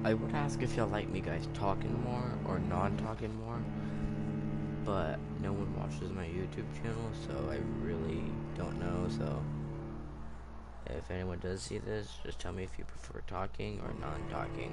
I would ask if y'all like me guys talking more or non-talking more, but no one watches my YouTube channel, so I really don't know. So if anyone does see this, just tell me if you prefer talking or non-talking.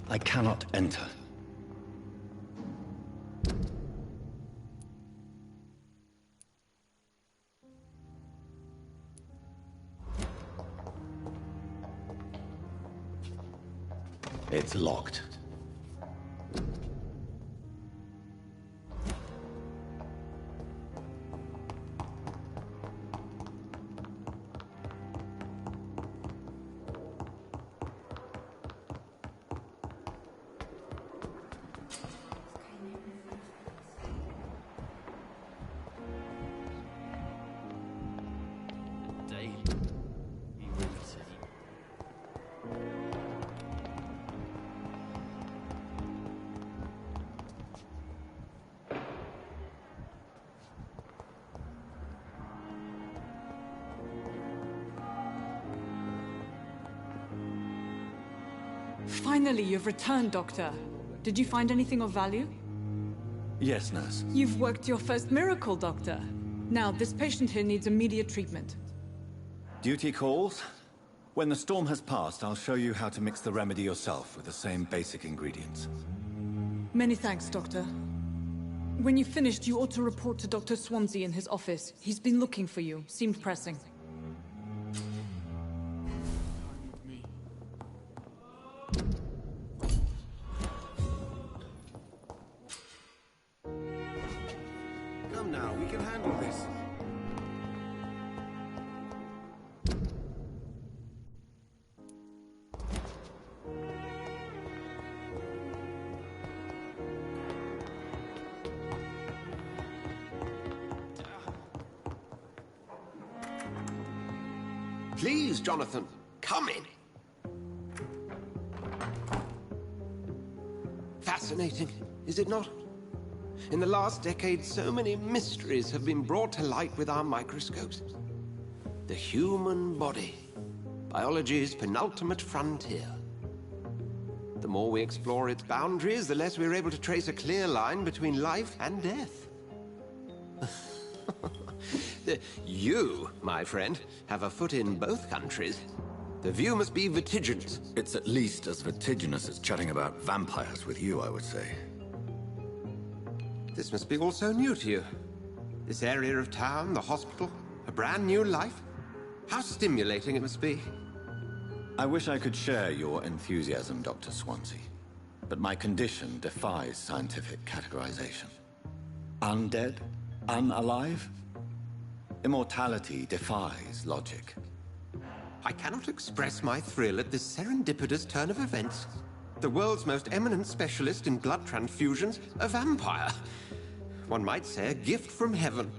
I cannot enter. It's locked. Finally, you've returned, Doctor. Did you find anything of value? Yes, nurse. You've worked your first miracle, Doctor. Now, this patient here needs immediate treatment. Duty calls. When the storm has passed, I'll show you how to mix the remedy yourself with the same basic ingredients. Many thanks, Doctor. When you've finished, you ought to report to Dr. Swansea in his office. He's been looking for you. Seemed pressing. Come now, we can handle this. Please, Jonathan, come in. Fascinating, is it not? In the last decade, so many mysteries have been brought to light with our microscopes. The human body. Biology's penultimate frontier. The more we explore its boundaries, the less we're able to trace a clear line between life and death. You, my friend, have a foot in both countries. The view must be vertiginous. It's at least as vertiginous as chatting about vampires with you, I would say. This must be all so new to you. This area of town, the hospital, a brand new life. How stimulating it must be. I wish I could share your enthusiasm, Dr. Swansea. But my condition defies scientific categorization. Undead? Unalive? Immortality defies logic. I cannot express my thrill at this serendipitous turn of events. The world's most eminent specialist in blood transfusions, a vampire. One might say a gift from heaven.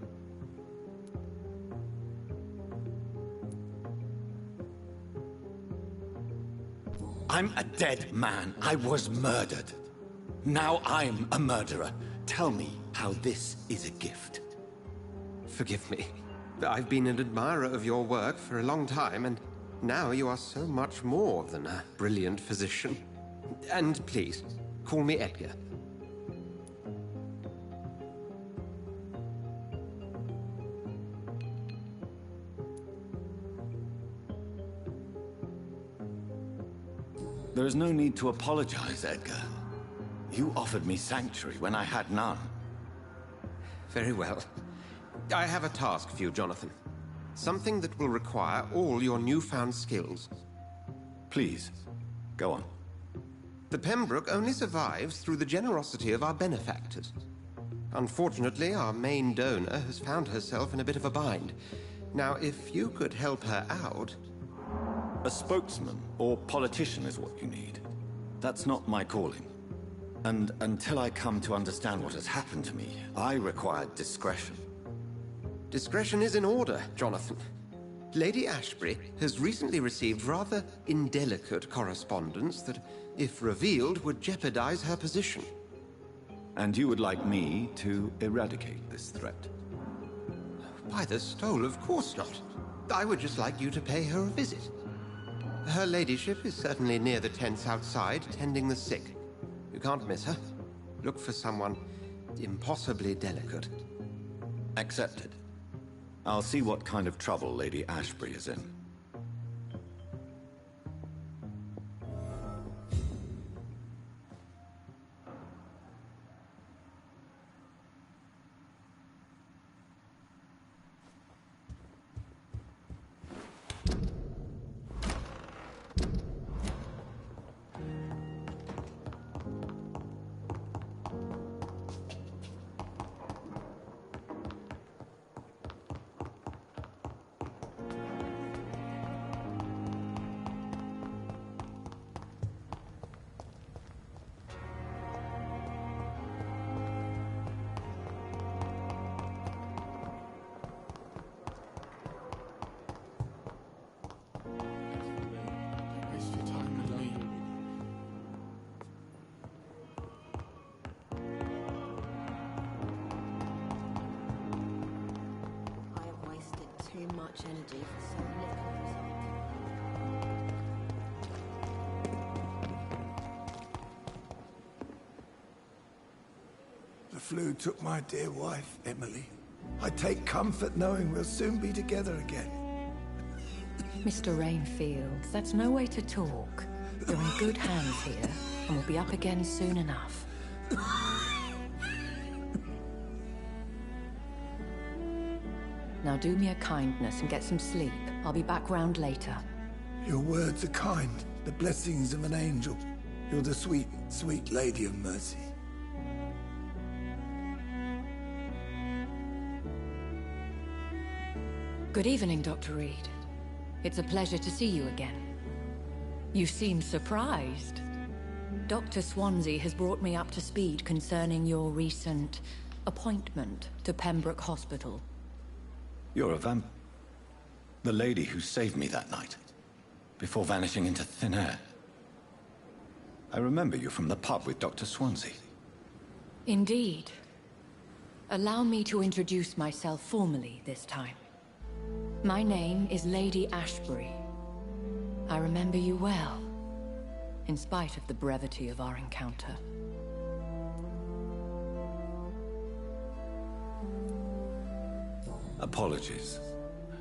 I'm a dead man. I was murdered. Now I'm a murderer. Tell me how this is a gift. Forgive me. I've been an admirer of your work for a long time, and now you are so much more than a brilliant physician. And please, call me Edgar. There is no need to apologize, Edgar. You offered me sanctuary when I had none. Very well. I have a task for you, Jonathan. Something that will require all your newfound skills. Please, go on. The Pembroke only survives through the generosity of our benefactors. Unfortunately, our main donor has found herself in a bit of a bind. Now, if you could help her out... A spokesman or politician is what you need. That's not my calling. And until I come to understand what has happened to me, I require discretion. Discretion is in order, Jonathan. Lady Ashbury has recently received rather indelicate correspondence that, if revealed, would jeopardize her position. And you would like me to eradicate this threat? By the stole, of course not. I would just like you to pay her a visit. Her ladyship is certainly near the tents outside, tending the sick. You can't miss her. Look for someone impossibly delicate. Accepted. I'll see what kind of trouble Lady Ashbury is in. Energy for so little result. The flu took my dear wife, Emily. I take comfort knowing we'll soon be together again. Mr. Rainfield, that's no way to talk. You're in good hands here, and we'll be up again soon enough. Now do me a kindness and get some sleep. I'll be back round later. Your words are kind, the blessings of an angel. You're the sweet, sweet Lady of Mercy. Good evening, Dr. Reed. It's a pleasure to see you again. You seem surprised. Dr. Swansea has brought me up to speed concerning your recent appointment to Pembroke Hospital. You're a vamp... The lady who saved me that night, before vanishing into thin air. I remember you from the pub with Dr. Swansea. Indeed. Allow me to introduce myself formally this time. My name is Lady Ashbury. I remember you well, in spite of the brevity of our encounter. Apologies.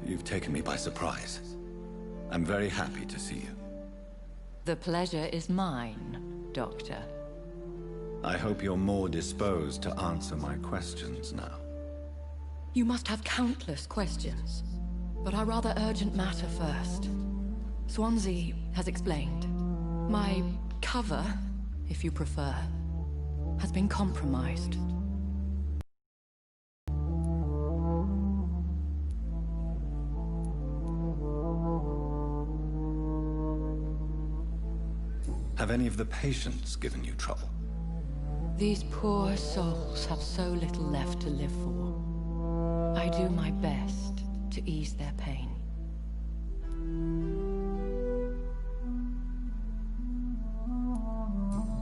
You've taken me by surprise. I'm very happy to see you. The pleasure is mine, Doctor. I hope you're more disposed to answer my questions now. You must have countless questions, but our rather urgent matter first. Swansea has explained. My cover, if you prefer, has been compromised. Have any of the patients given you trouble? These poor souls have so little left to live for. I do my best to ease their pain.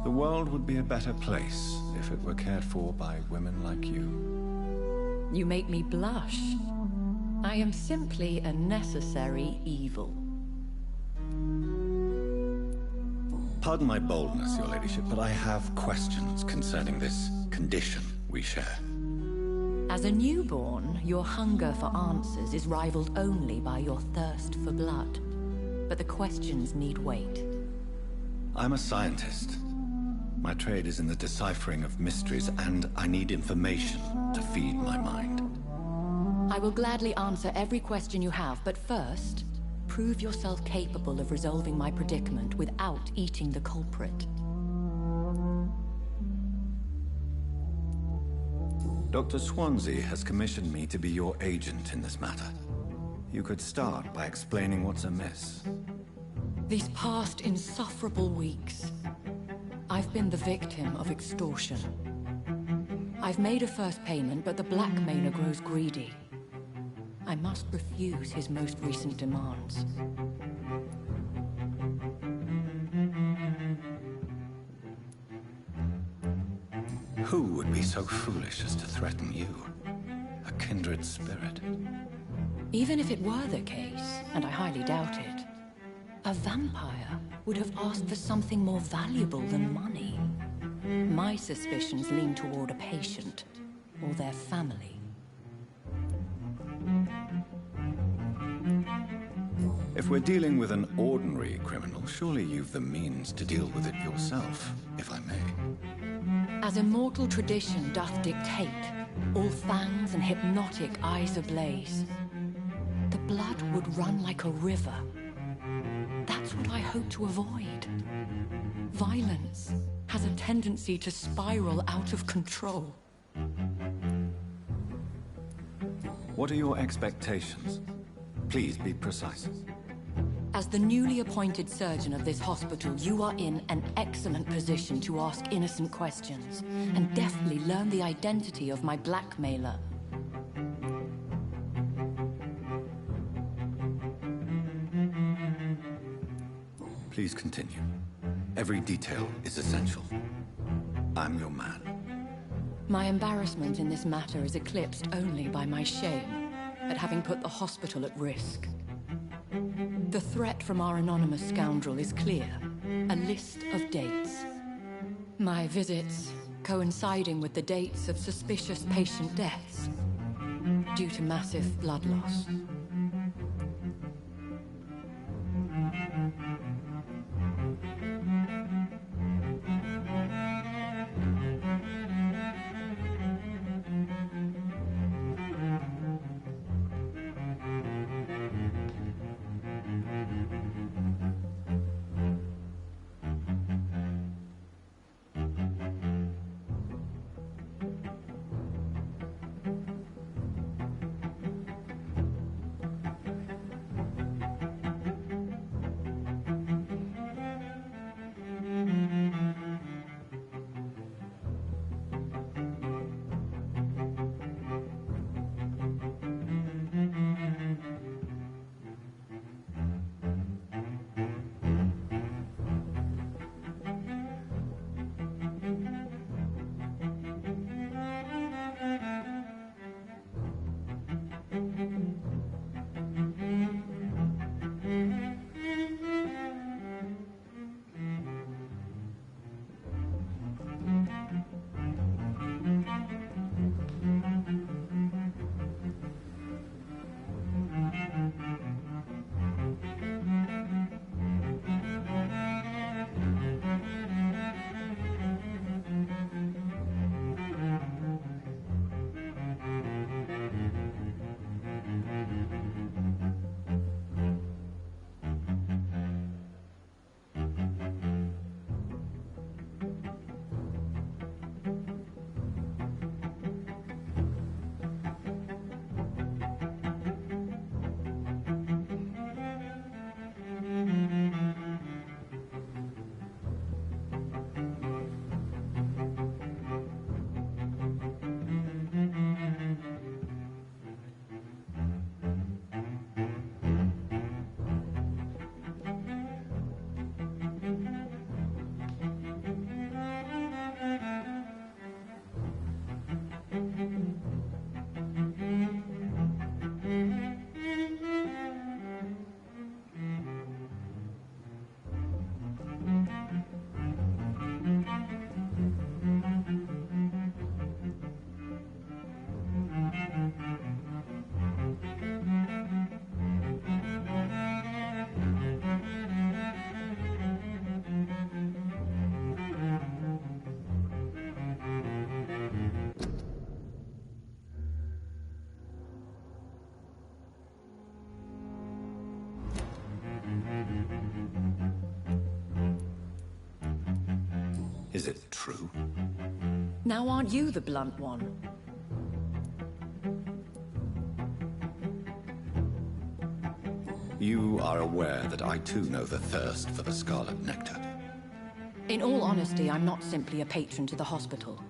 The world would be a better place if it were cared for by women like you. You make me blush. I am simply a necessary evil. Pardon my boldness, Your Ladyship, but I have questions concerning this condition we share. As a newborn, your hunger for answers is rivaled only by your thirst for blood. But the questions need wait. I'm a scientist. My trade is in the deciphering of mysteries, and I need information to feed my mind. I will gladly answer every question you have, but first, prove yourself capable of resolving my predicament without eating the culprit. Dr. Swansea has commissioned me to be your agent in this matter. You could start by explaining what's amiss. These past insufferable weeks, I've been the victim of extortion. I've made a first payment, but the blackmailer grows greedy. I must refuse his most recent demands. Who would be so foolish as to threaten you? A kindred spirit. Even if it were the case, and I highly doubt it, a vampire would have asked for something more valuable than money. My suspicions lean toward a patient, or their family. If we're dealing with an ordinary criminal, surely you've the means to deal with it yourself, if I may. As immortal tradition doth dictate, all fangs and hypnotic eyes ablaze, the blood would run like a river. That's what I hope to avoid. Violence has a tendency to spiral out of control. What are your expectations? Please be precise. As the newly appointed surgeon of this hospital, you are in an excellent position to ask innocent questions and deftly learn the identity of my blackmailer. Please continue. Every detail is essential. I'm your man. My embarrassment in this matter is eclipsed only by my shame at having put the hospital at risk. The threat from our anonymous scoundrel is clear. A list of dates. My visits coinciding with the dates of suspicious patient deaths due to massive blood loss. Is it true? Now aren't you the blunt one? You are aware that I too know the thirst for the scarlet nectar. In all honesty, I'm not simply a patron to the hospital.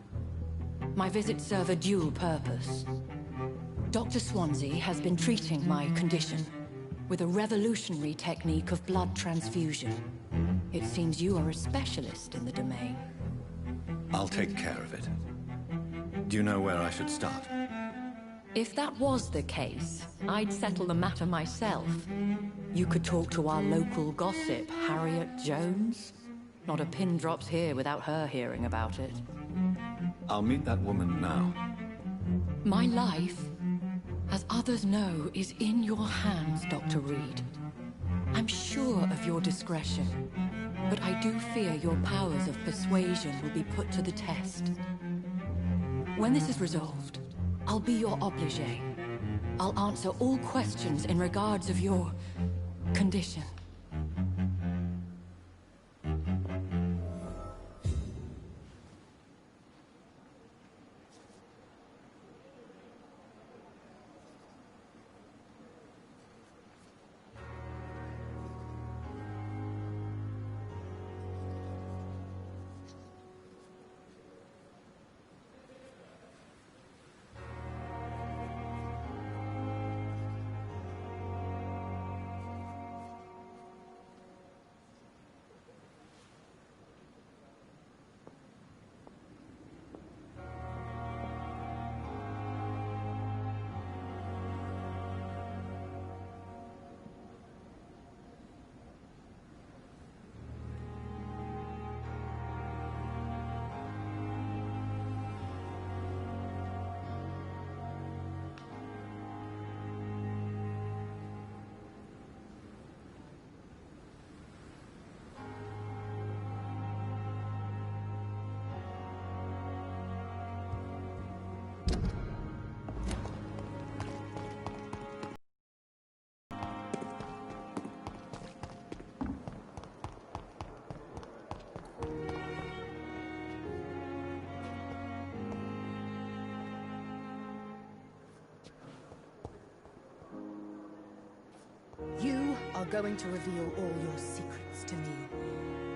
My visits serve a dual purpose. Dr. Swansea has been treating my condition with a revolutionary technique of blood transfusion. It seems you are a specialist in the domain. I'll take care of it. Do you know where I should start? If that was the case, I'd settle the matter myself. You could talk to our local gossip, Harriet Jones. Not a pin drops here without her hearing about it. I'll meet that woman now. My life, as others know, is in your hands, Dr. Reed. I'm sure of your discretion, but I do fear your powers of persuasion will be put to the test. When this is resolved, I'll be your obligé. I'll answer all questions in regards of your condition. You are going to reveal all your secrets to me,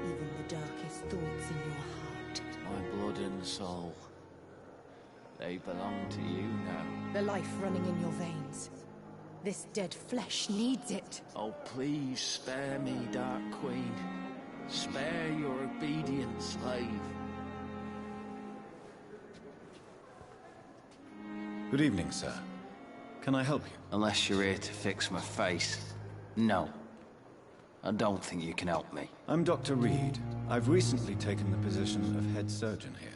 even the darkest thoughts in your heart. My blood and soul. They belong to you now. The life running in your veins. This dead flesh needs it. Oh, please spare me, Dark Queen. Spare your obedient slave. Good evening, sir. Can I help you? Unless you're here to fix my face. No. I don't think you can help me. I'm Dr. Reed. I've recently taken the position of head surgeon here.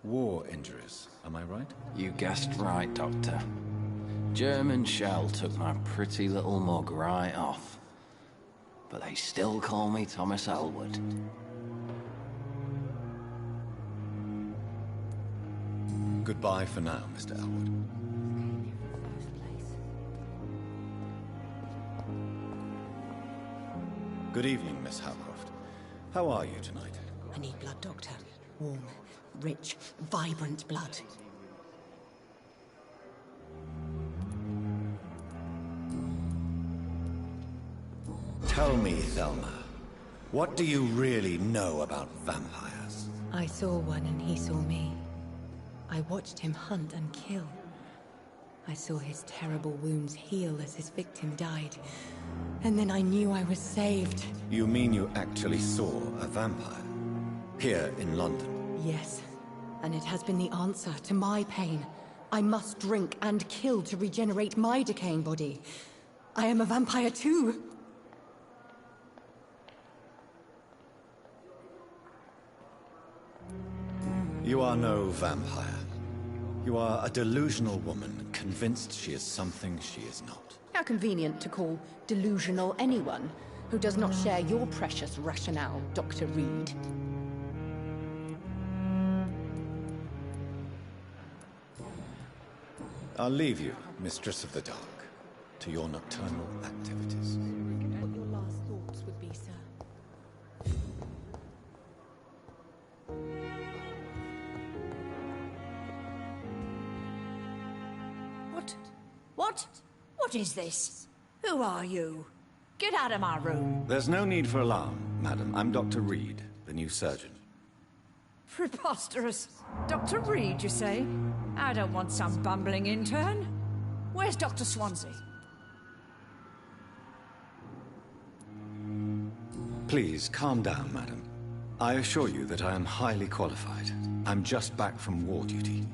War injuries, am I right? You guessed right, Doctor. German shell took my pretty little mug right off. But they still call me Thomas Elwood. Goodbye for now, Mr. Elwood. Good evening, Miss Howcroft. How are you tonight? I need blood, Doctor. Warm, rich, vibrant blood. Tell me, Thelma, what do you really know about vampires? I saw one and he saw me. I watched him hunt and kill. I saw his terrible wounds heal as his victim died. And then I knew I was saved. You mean you actually saw a vampire? Here in London? Yes. And it has been the answer to my pain. I must drink and kill to regenerate my decaying body. I am a vampire too. You are no vampire. You are a delusional woman, convinced she is something she is not. How convenient to call delusional anyone who does not share your precious rationale, Dr. Reed. I'll leave you, Mistress of the Dark, to your nocturnal activities. What your last thought sir. What is this? Who are you? Get out of my room. There's no need for alarm, madam. I'm Dr. Reed, the new surgeon. Preposterous. Dr. Reed, you say? I don't want some bumbling intern. Where's Dr. Swansea? Please, calm down, madam. I assure you that I am highly qualified. I'm just back from war duty.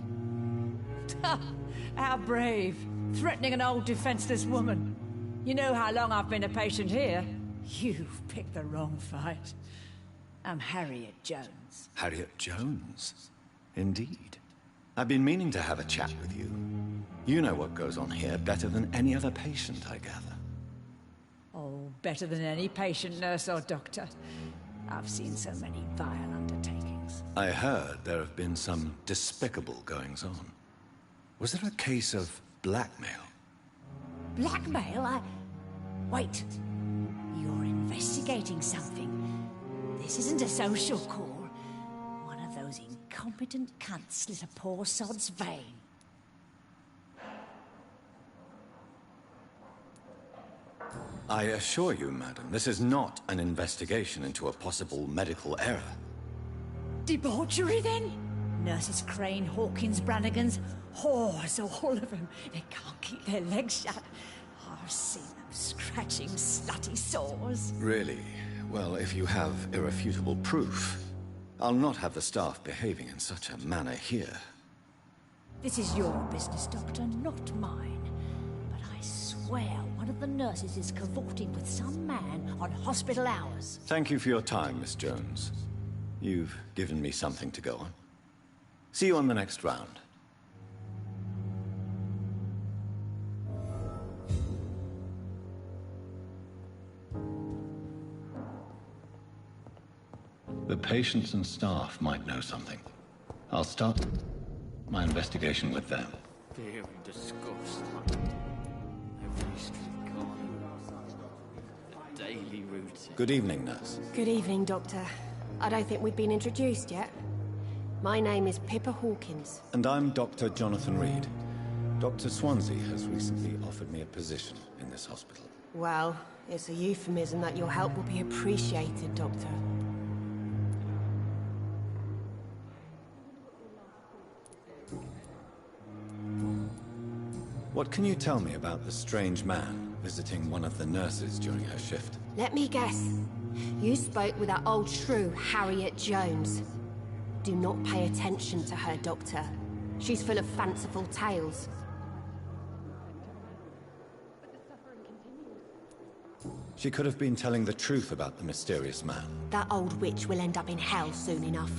How brave. Threatening an old defenseless woman. You know how long I've been a patient here? You've picked the wrong fight. I'm Harriet Jones. Harriet Jones? Indeed. I've been meaning to have a chat with you. You know what goes on here better than any other patient, I gather. Oh, better than any patient, nurse or doctor. I've seen so many vile undertakings. I heard there have been some despicable goings-on. Was there a case of blackmail? Blackmail? Wait. You're investigating something. This isn't a social call. One of those incompetent cunts slit a poor sod's vein. I assure you, madam, this is not an investigation into a possible medical error. Debauchery, then? Nurses Crane, Hawkins, Brannigans, whores, all of them. They can't keep their legs shut. I've seen them scratching slutty sores. Really? Well, if you have irrefutable proof, I'll not have the staff behaving in such a manner here. This is your business, Doctor, not mine. But I swear one of the nurses is cavorting with some man on hospital hours. Thank you for your time, Miss Jones. You've given me something to go on. See you on the next round. The patients and staff might know something. I'll start my investigation with them. Fear and disgust. Every street corner. The daily routine. Good evening, nurse. Good evening, Doctor. I don't think we've been introduced yet. My name is Pippa Hawkins. And I'm Dr. Jonathan Reed. Dr. Swansea has recently offered me a position in this hospital. Well, it's a euphemism that your help will be appreciated, Doctor. What can you tell me about the strange man visiting one of the nurses during her shift? Let me guess. You spoke with that old shrew, Harriet Jones. Do not pay attention to her, Doctor. She's full of fanciful tales. She could have been telling the truth about the mysterious man. That old witch will end up in hell soon enough.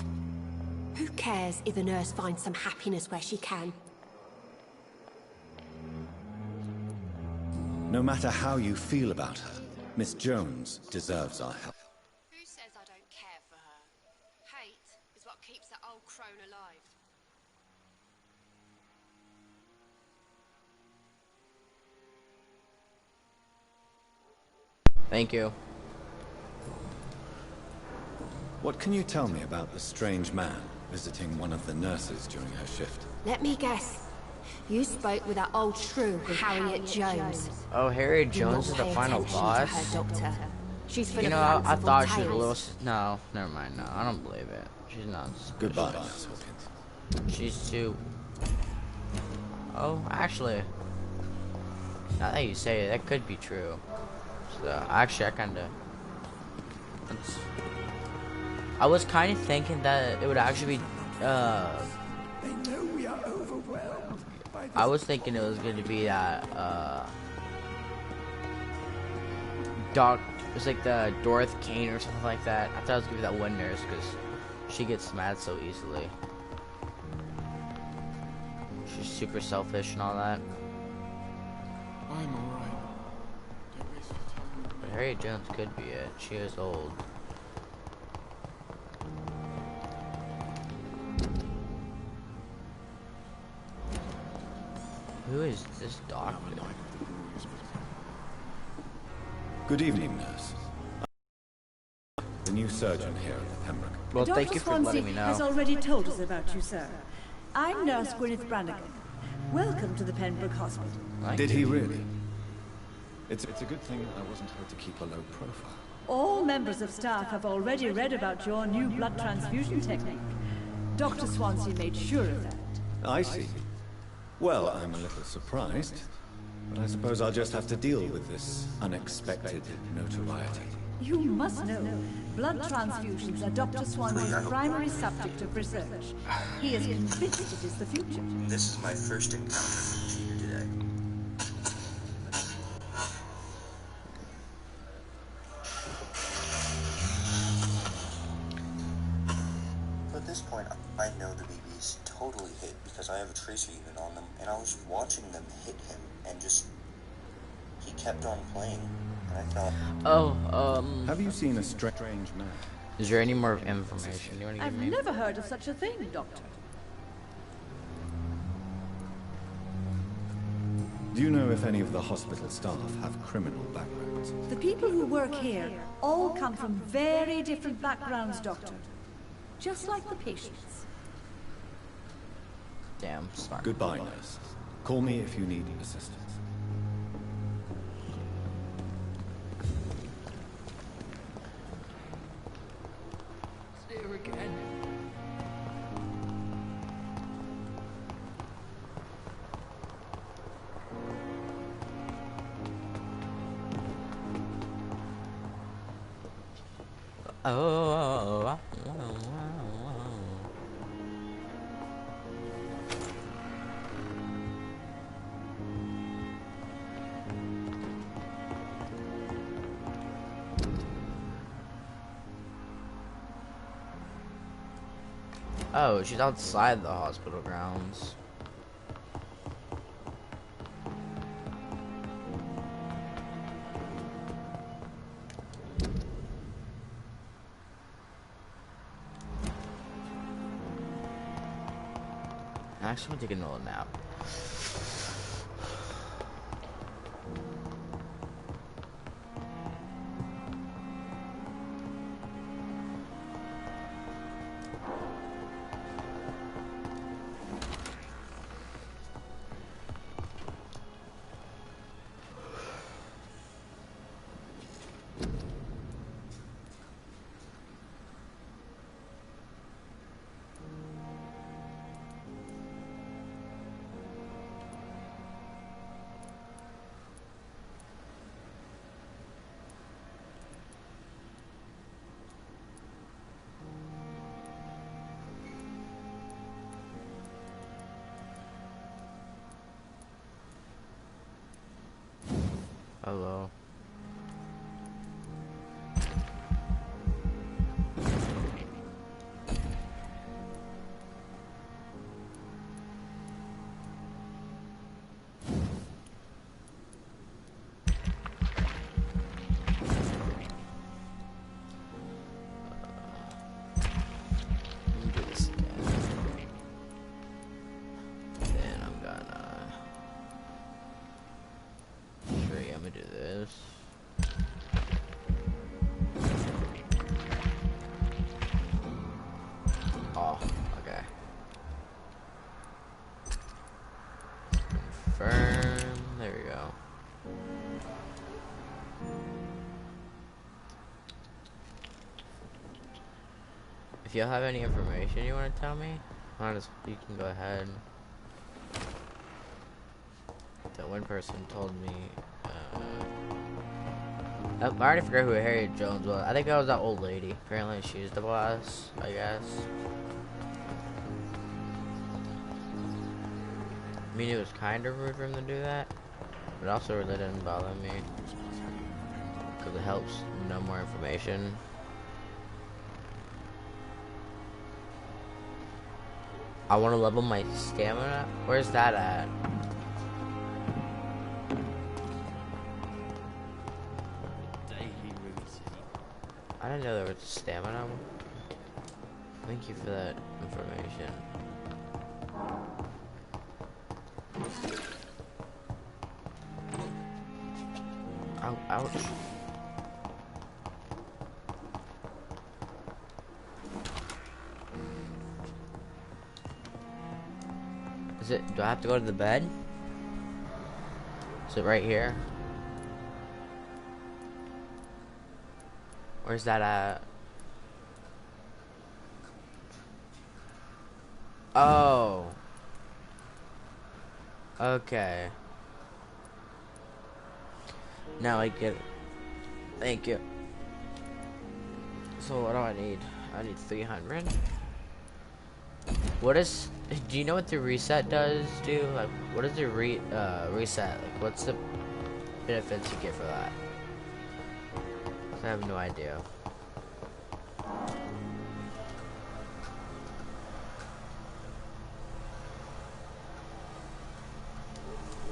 Who cares if the nurse finds some happiness where she can? No matter how you feel about her, Miss Jones deserves our help. Who says I don't care for her? Hate is what keeps that old crone alive. Thank you. What can you tell me about the strange man visiting one of the nurses during her shift? Let me guess. You spoke with that old shrew, Harriet Jones. Oh, Harriet Jones is the final boss? Her, Doctor. She's full You know, of I thought she was a tales. little... No, never mind. No, I don't believe it. She's not. Goodbye, Miss Hawkins. She's too... Oh, actually... Now that you say it, that could be true. So, actually, I kinda... I was kind of thinking that it would actually be... They know we are overwhelmed by I was thinking it was going to be that, it was like the Dorothy Kane or something like that. I thought it was going to be that one nurse, because she gets mad so easily. She's super selfish and all that. I'm alright. Don't waste your time. But Harriet Jones could be it. She is old. Who is this doctor? Good evening, nurse. a new surgeon here at the Pembroke. Well, Dr. thank you for Swansea letting me know. has already told us about you, sir. I'm Nurse Gwyneth Brannigan. Welcome to the Pembroke Hospital. Did he really? It's a good thing I wasn't told to keep a low profile. All members of staff have already read about your new blood transfusion technique. Dr. Swansea made sure of that. I see. Well, I'm a little surprised, but I suppose I'll just have to deal with this unexpected notoriety. You must know, blood transfusions are Dr. Swansea's primary subject of research. He is convinced it is the future. This is my first encounter with you today. At this point, I know the BB's totally hit because I have a tracer unit on them, and I was watching them hit him, and just... he kept on playing, and I thought... Have you seen a strange man? Is there any more information you want to give I've me? never heard of such a thing, Doctor. Do you know if any of the hospital staff have criminal backgrounds? The people who work here all come from very different backgrounds, Doctor. Just like the patients. Damn, smart. Goodbye, nurse. Call me if you need assistance. See you again. Oh. Oh, she's outside the hospital grounds. I actually want to take another nap. Hello. Let me do this again. Then I'm gonna... Sure, yeah, I'm gonna do this. Oh, okay. Confirm. There we go. If y'all have any information you want to tell me, honestly, you can go ahead. That one person told me, I already forgot who Harriet Jones was. I think that was that old lady. Apparently she's the boss, I guess. I mean, it was kind of rude for him to do that, but also really didn't bother me, because it helps know more information. I want to level my stamina. Where's that at? I didn't know there was a stamina. Thank you for that information. Ow, ouch. Is it, do I have to go to the bed? Is it right here? Where's that at? Oh. Okay. Now I get it. Thank you. So what do I need? I need 300. What is? Do you know what the reset does do? Like, what is the reset? Like, what's the benefits you get for that? I have no idea.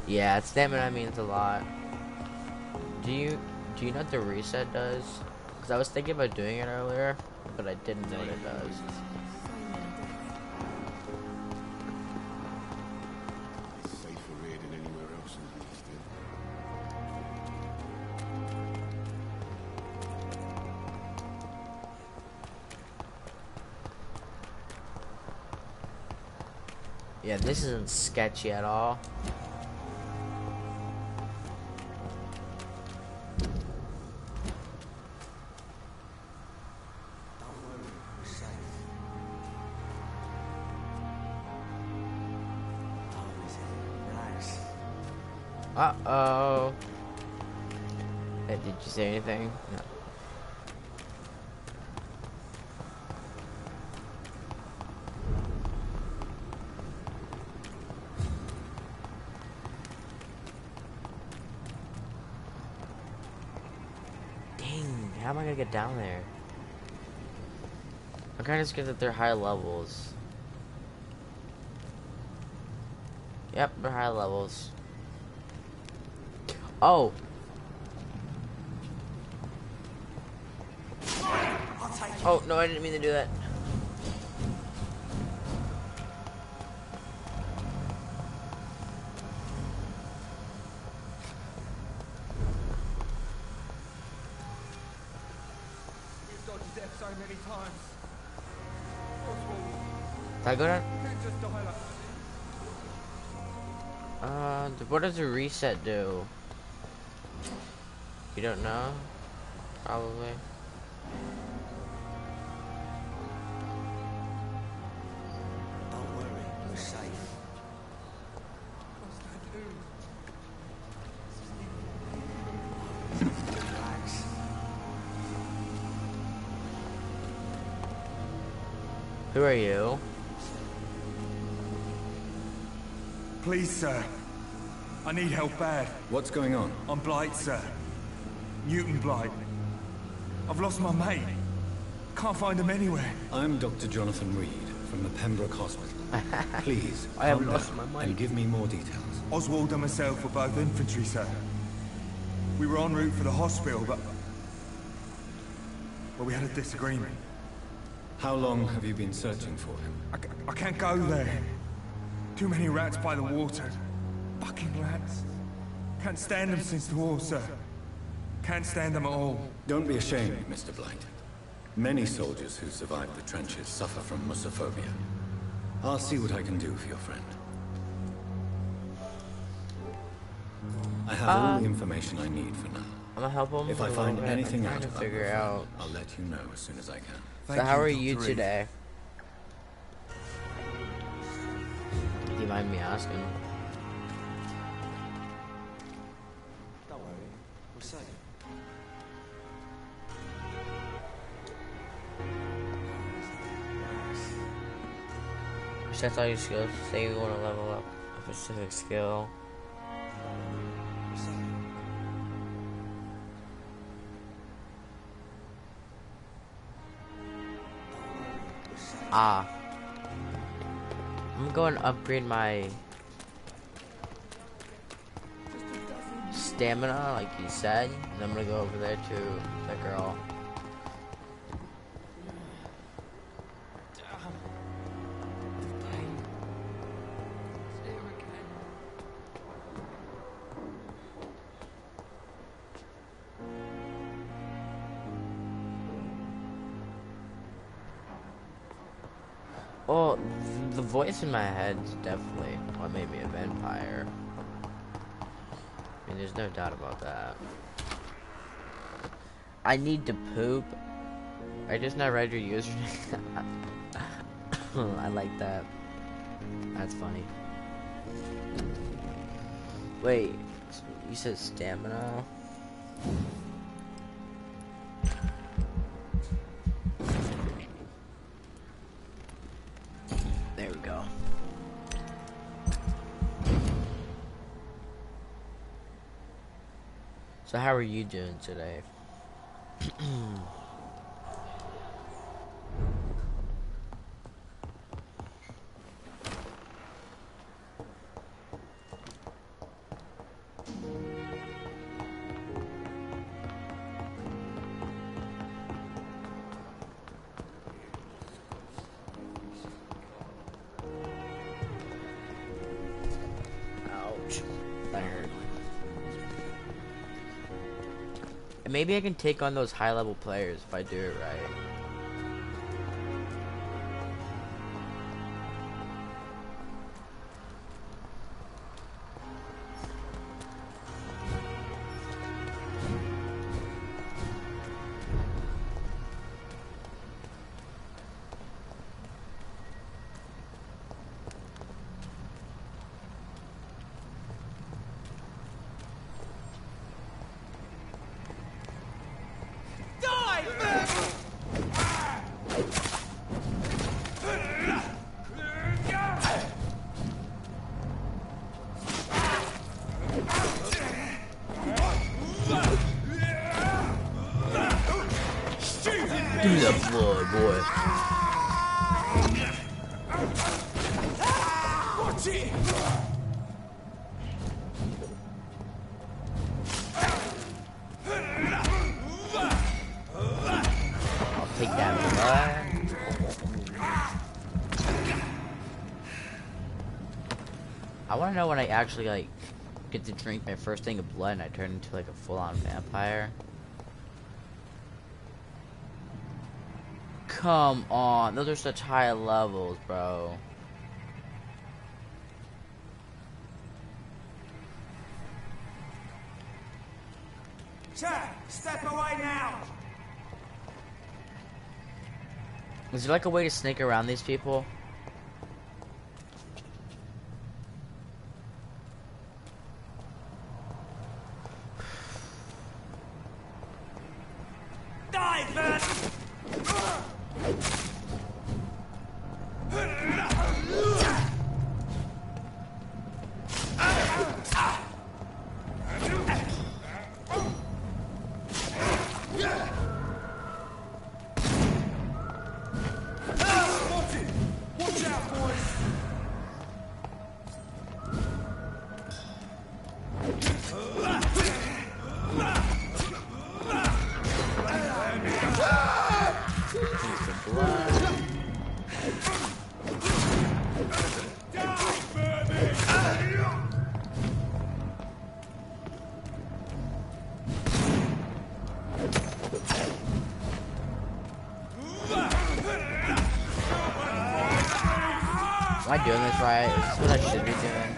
Yeah, stamina means a lot. Do you know what the reset does? Because I was thinking about doing it earlier, but I didn't know what it does. It's safer here than anywhere else in the East End. Yeah, this isn't sketchy at all. Uh-oh. Hey, did you say anything? No. Dang, how am I gonna get down there? I'm kinda scared that they're high levels. Yep, they're high levels. Oh! Oh, no, I didn't mean to do that. We've dodged death so many times. Did I go down? Can't just die like that. What does the reset do? You don't know? Probably. Don't worry, we're safe. What's that do? Relax. Who are you? Please, sir. I need help bad. What's going on? I'm Blight, sir. Newton Blight. I've lost my mate. Can't find him anywhere. I'm Dr. Jonathan Reed from the Pembroke Hospital. Please, I have calm lost down my mind. and give me more details. Oswald and myself were both infantry, sir. We were en route for the hospital, but we had a disagreement. How long have you been searching for him? I can't go there. Too many rats by the water. Fucking rats. Can't stand them since the war, sir. Can't stand them at all. Don't be ashamed, Mr. Blight. Many soldiers who survived the trenches suffer from musophobia. I'll see what I can do for your friend. I have all the information I need for now. I'm gonna help him. If I find anything I'm out trying to about figure my friend, out. I'll let you know as soon as I can. So how are you today? Do you mind me asking? Don't worry, we're safe. That's all your skills. Say you want to level up a specific skill. Ah. I'm going to upgrade my stamina, like you said. And I'm going to go over there to the girl. Well, the voice in my head's definitely what made me a vampire. I mean, there's no doubt about that. I need to poop. I just not read your username. I like that. That's funny. Wait, you said stamina? There we go. So how are you doing today? Ouch. That hurt. Maybe I can take on those high level players if I do it right. Give me that blood, boy. Watch it! I'll take that blood. I want to know when I actually like get to drink my first thing of blood and I turn into like a full-on vampire. Come on, those are such high levels, bro. Chad, step away now! Is there like a way to sneak around these people? Die, man! Watch out, boys! Am I doing this right? Is this what I should be doing?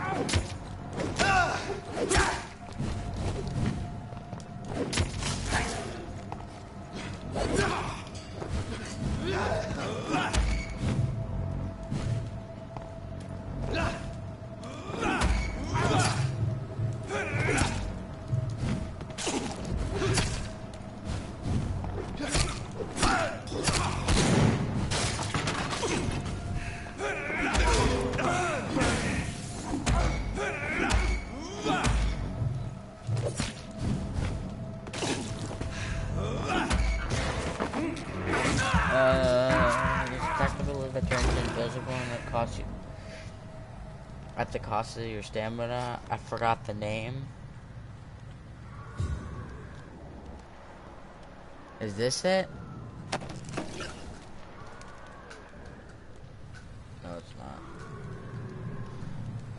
At the cost of your stamina. I forgot the name. Is this it? No, it's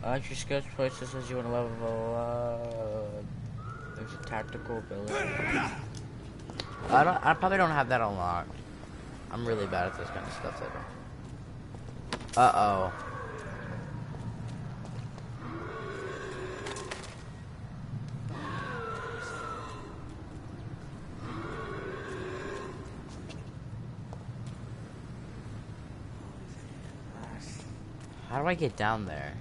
not. Your skills places as you want to level up. There's a tactical ability. I probably don't have that unlocked. I'm really bad at this kind of stuff though. Uh-oh. How do I get down there?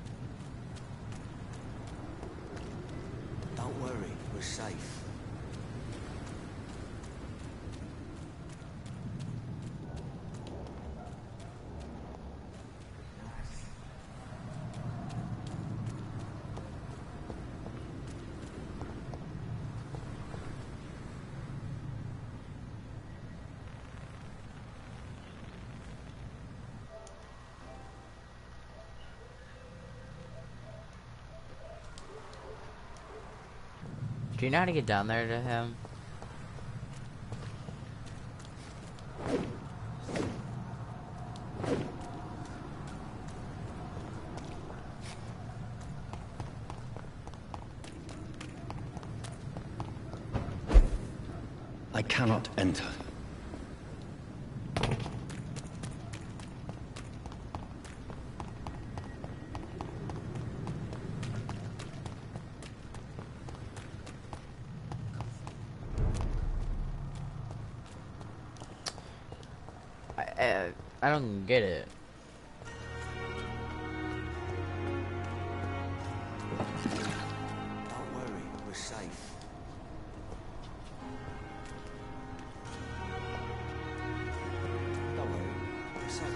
Don't worry, we're safe. Do you know how to get down there to him? I cannot enter. I don't get it. Don't worry, we're safe. Don't worry, we're safe.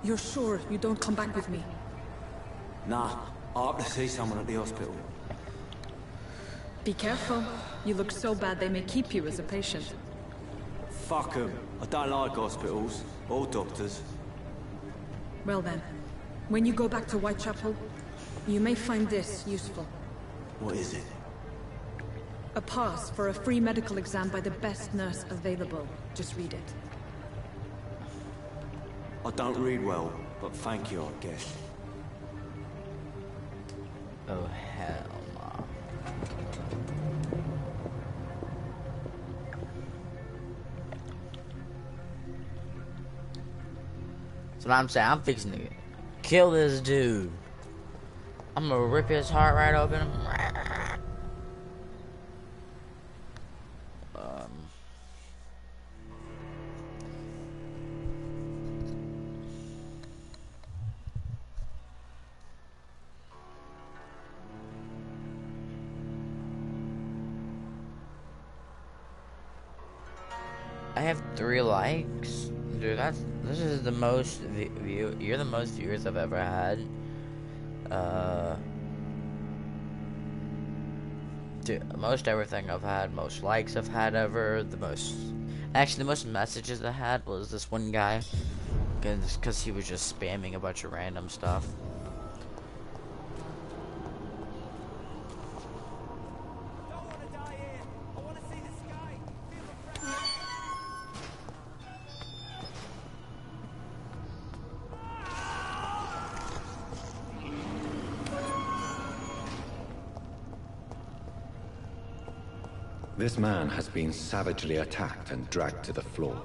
You're sure you don't come back with me? Nah, I have to see someone at the hospital. Be careful. You look so bad they may keep you as a patient. Fuck 'em. I don't like hospitals, or doctors. Well then, when you go back to Whitechapel, you may find this useful. What is it? A pass for a free medical exam by the best nurse available. Just read it. I don't read well, but thank you, I guess. Oh, hell no. So what I'm saying, I'm fixing to kill this dude. I'm gonna rip his heart right open. I have 3 likes. Dude, this is the most you're the most viewers I've ever had. Dude, most everything I've had, most likes I've had ever, the most messages I had was this one guy. Because he was just spamming a bunch of random stuff. This man has been savagely attacked and dragged to the floor.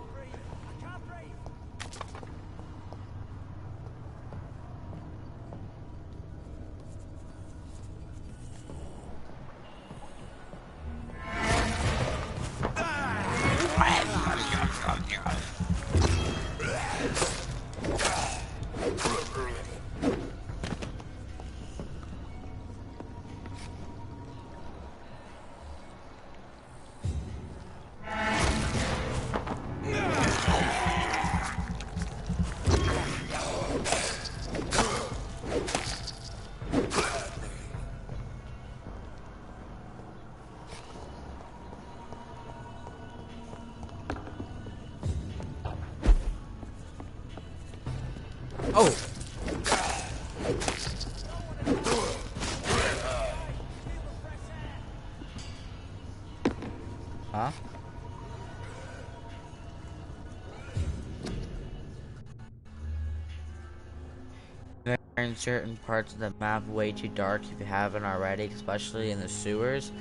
find certain parts of the map way too dark if you haven't already, especially in the sewers.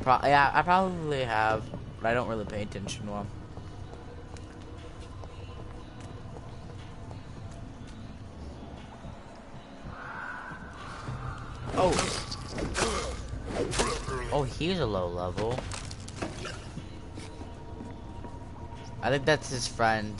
Yeah, I probably have, but I don't really pay attention to them. Oh. Oh, he's a low level. I think that's his friend.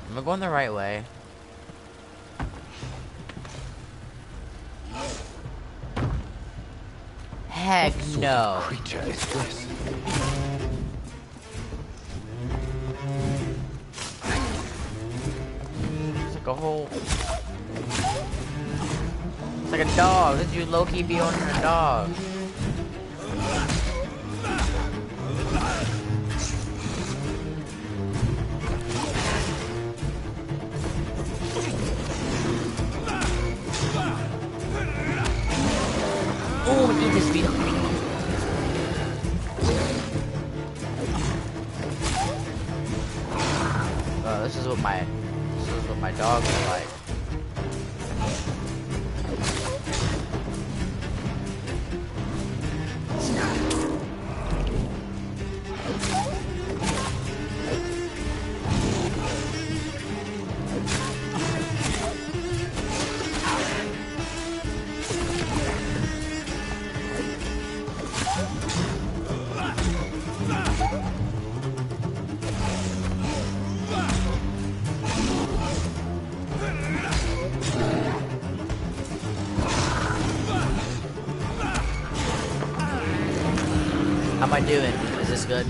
Am I going the right way? Heck no. What creature is this? It's like a whole... It's like a dog. This dude low-key be on a dog. Oh, he just beat him. This is what my dogs are like. How am I doing? Is this good?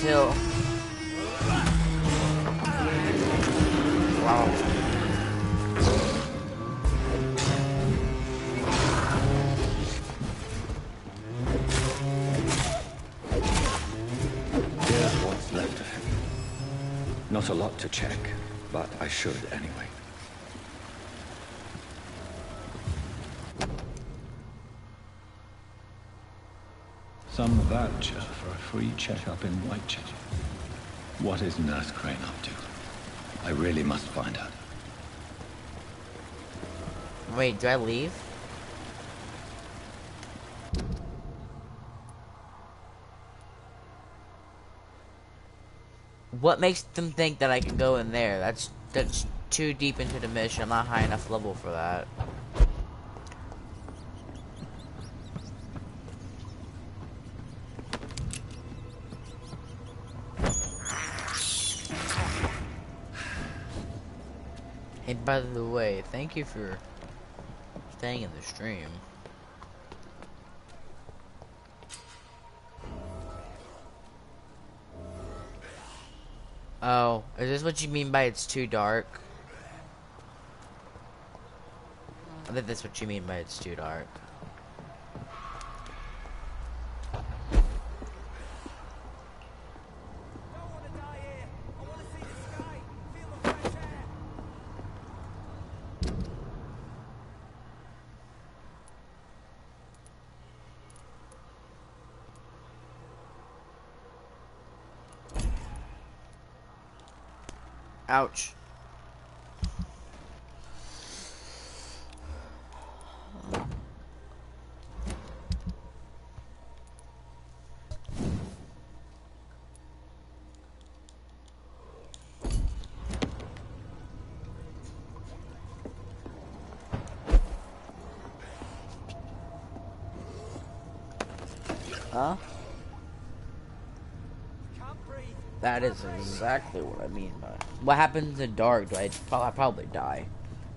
Hill. Wow. Here's what's left of him. Not a lot to check, but I should anyway. Some voucher for a free checkup in Whitechapel. What is Nurse Crane up to? I really must find her. Wait, do I leave? What makes them think that I can go in there? That's too deep into the mission. I'm not high enough level for that. Hey, by the way, thank you for staying in the stream. Oh, is this what you mean by it's too dark? I think that's what you mean by it's too dark. Ouch. Huh? That is exactly what I mean by what happens in dark. Do I probably die?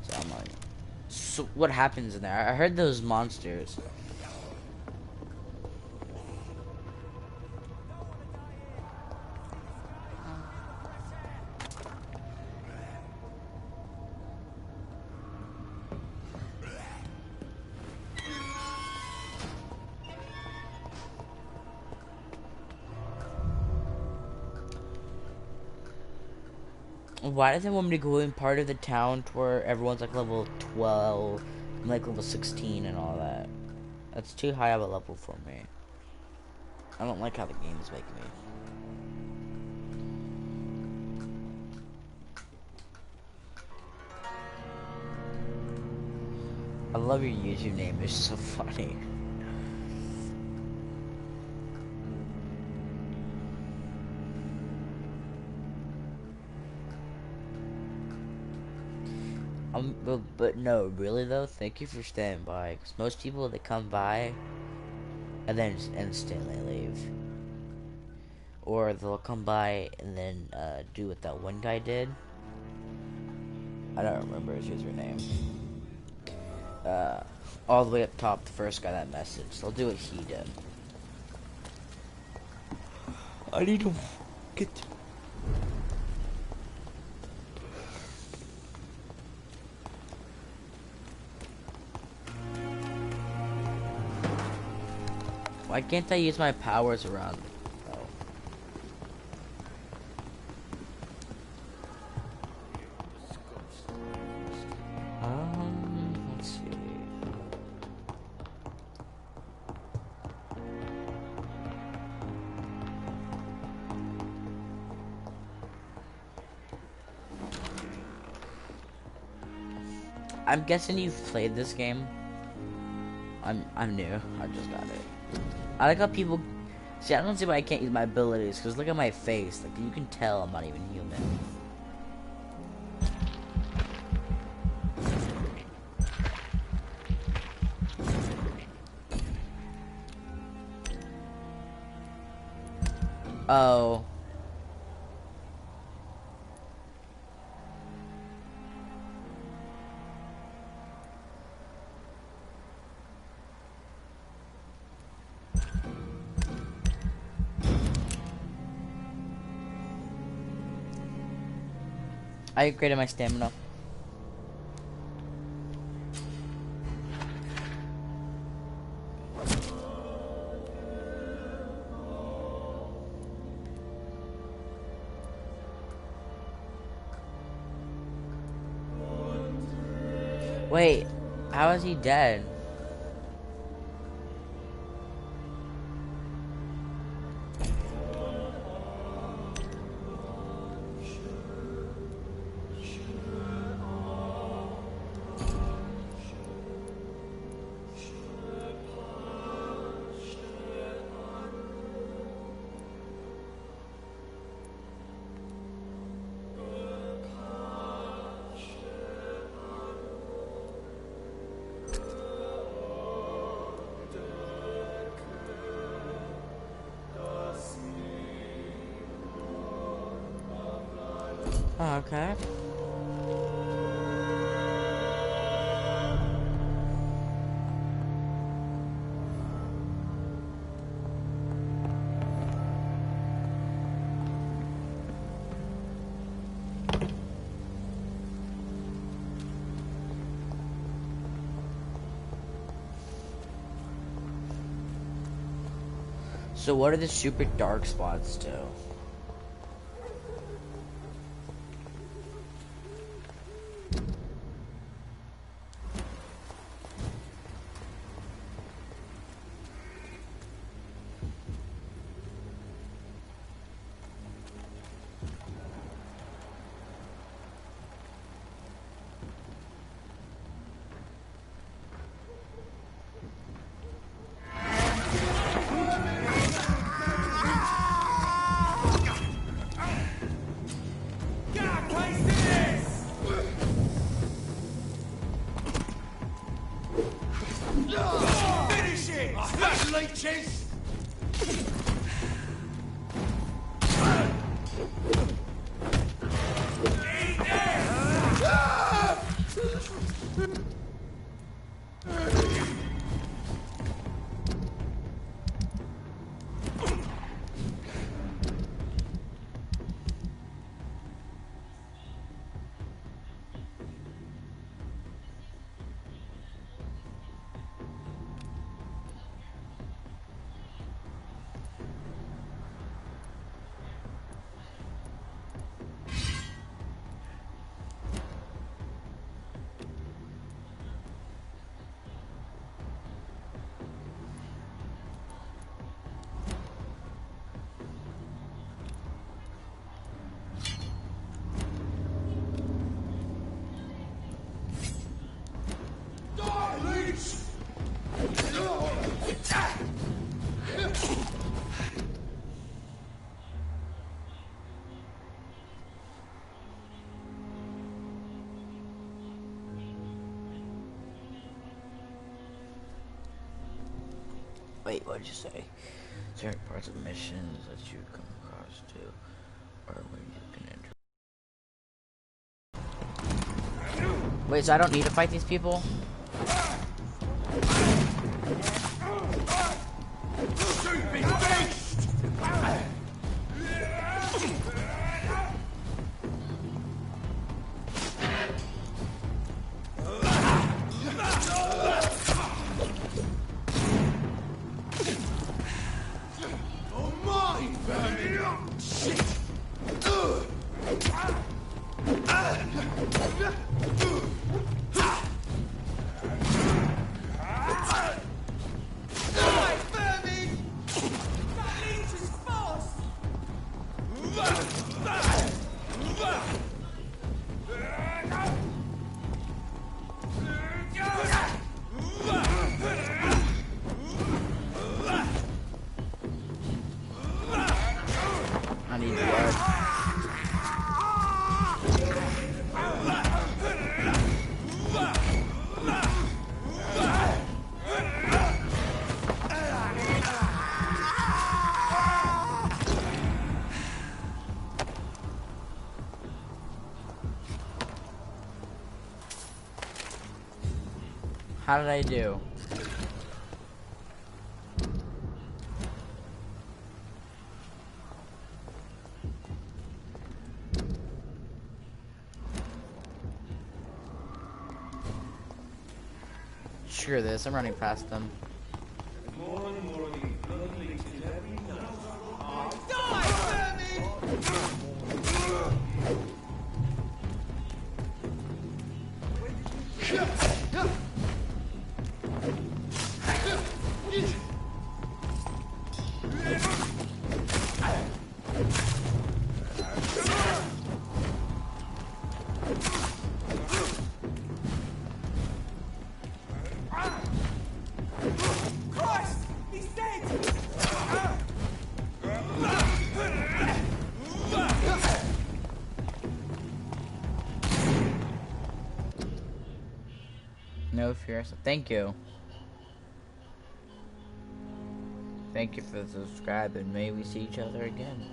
So I'm like, so what happens in there? I heard those monsters. Why does it want me to go in part of the town to where everyone's like level 12, and like level 16 and all that? That's too high of a level for me. I don't like how the game's making me. I love your YouTube name, it's so funny. But no, really though, thank you for staying by. Because most people, they come by and then just instantly leave. Or they'll come by and then do what that one guy did. I don't remember his username. All the way up top, the first guy that messaged. They'll do what he did. I need to get... Why can't I use my powers around? Let's see. I'm guessing you've played this game. I'm new. I just got it. I like how people see. I don't see why I can't use my abilities. Cause look at my face. Like you can tell I'm not even human. Oh. I upgraded my stamina. Wait, how is he dead? Oh, okay. So what do the super dark spots do? Wait, what did you say? Certain parts of missions that you come across too, or where you can enter. Wait, so I don't need to fight these people? How did I do? Screw this, I'm running past them. No fear. Thank you. Thank you for the subscribe, and may we see each other again.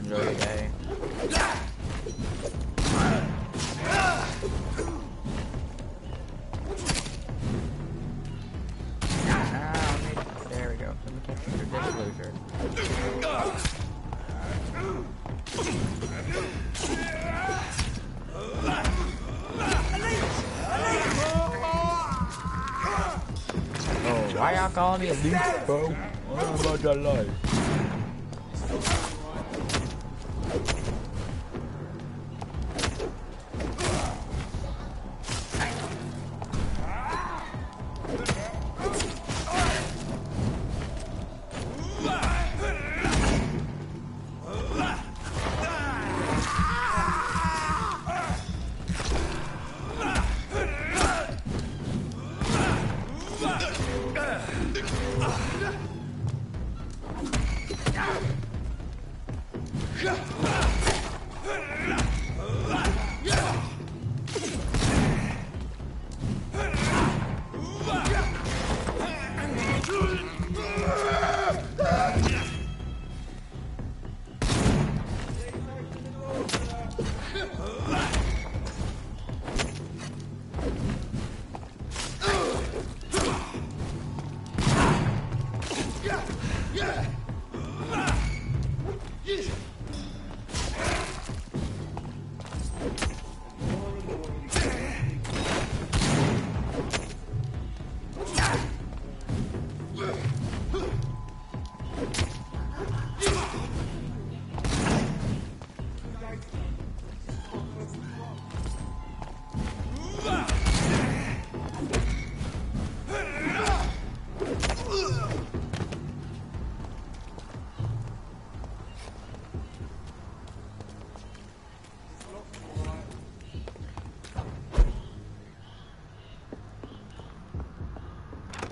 Enjoy your day. There we go. Let me catch your disclosure. Oh, why y'all calling me a leech, bro?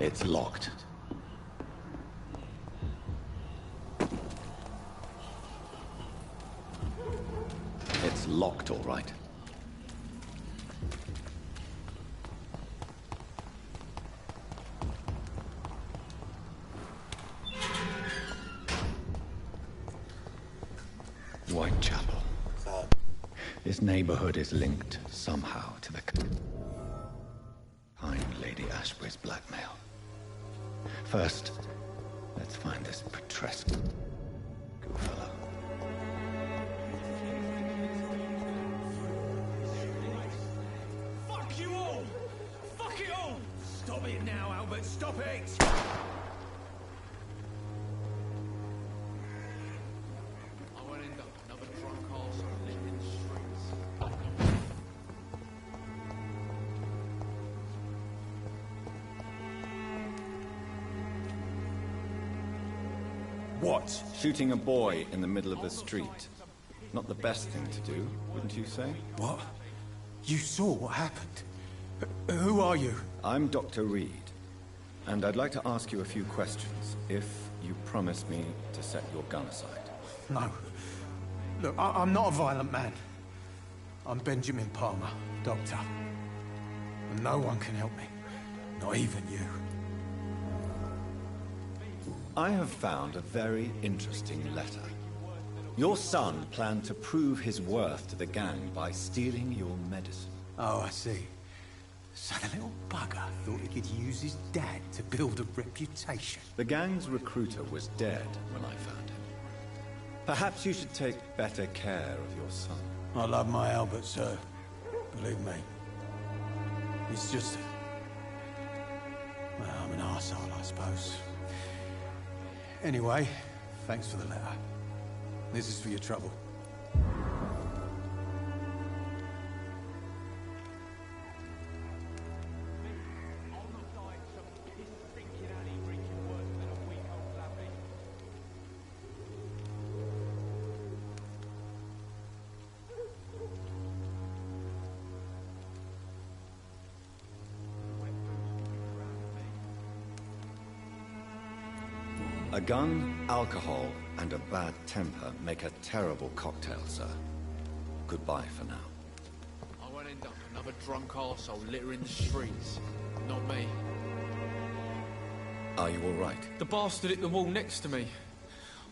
It's locked. It's locked, all right. Whitechapel. This neighborhood is linked somehow to the kind Lady Ashbury's blackmail. First, let's find this Petrescu good fellow. Fuck you all! Fuck it all! Stop it now, Albert, stop it! I won't end up another drunk arsehole living in the streets. What? Shooting a boy in the middle of the street. Not the best thing to do, wouldn't you say? What? You saw what happened? Who are you? I'm Dr. Reed, and I'd like to ask you a few questions, if you promise me to set your gun aside. No. Look, I'm not a violent man. I'm Benjamin Palmer, doctor. And no one can help me. Not even you. I have found a very interesting letter. Your son planned to prove his worth to the gang by stealing your medicine. Oh, I see. So the little bugger thought he could use his dad to build a reputation. The gang's recruiter was dead when I found him. Perhaps you should take better care of your son. I love my Albert, sir. Believe me. It's just... well, I'm an arsehole, I suppose. Anyway, thanks for the letter. This is for your trouble. A gun, alcohol, and a bad temper make a terrible cocktail, sir. Goodbye for now. I won't end up another drunk arsehole littering the streets. Not me. Are you all right? The bastard hit the wall next to me.